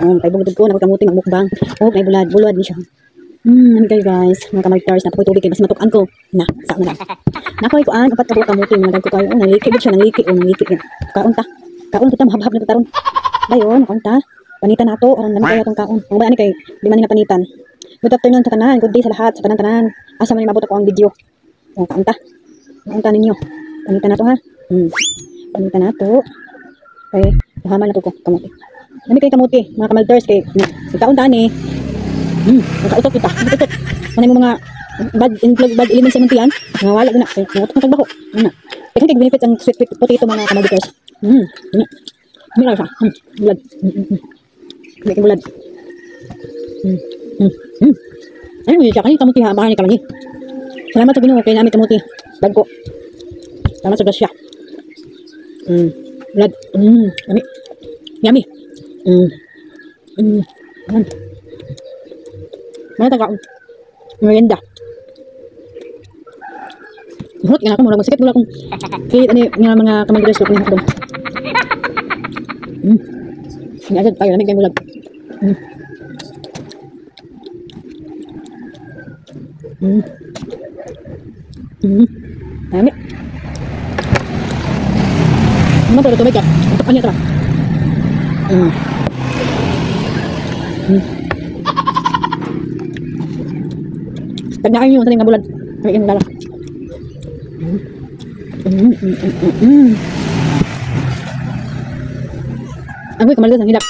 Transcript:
Kay bugod ko napagkamuti magmukbang. Oh, kay bulad ni siya. Ano kayo guys, mga kamartars, napakoy tubig kay mas matukan ko. Na, saan na. Nakoy ko upat ka buka kamuti mga dagko kayo. Nangiki gid siya, nangiki yan. Kaon ta. Kaon ko ta mahab-hab na taron. Dayon, kaon ta. Panitan nato, aron nami kaya tong kaon. Ang ba ani kay di man ni panitan. Good afternoon sa tanan, good day sa lahat, sa tanan-tanan. Asa man mabot ako ang video. Oh, kaon ta. Kaon ta ninyo. Panitan nato ha. Panitan nato. Okay, haman na to ko kamuti. Nami kay kamuti, mga kamartars kay kaon ta ni. Nakautot kita. Nakautot. Ano yung mga bad elements sa muntian? Nawala na. Nakautot ng tagbaho. Kasi kay benefits ang sweet potato mga kamartars. Mira siya. Bulad. May bulad. Ayun, siya kayo kamuti ha. Baka ni kalangi. Salamat sa Ginoo kay namin kamuti. Dagko. Salamat sa grasya. Bulad. Yummy. Mana taga merienda. Hot nga ako murag masikip mula kung kit ani nga mga kamagres ko ni hadong. Ni agad tayo lamig kay mulag. Dami. Ano to tubig ka? Ito kanya tra. Tagnakan yung taning bulad. Ay yung dala. Ang kamalgas ang hilak.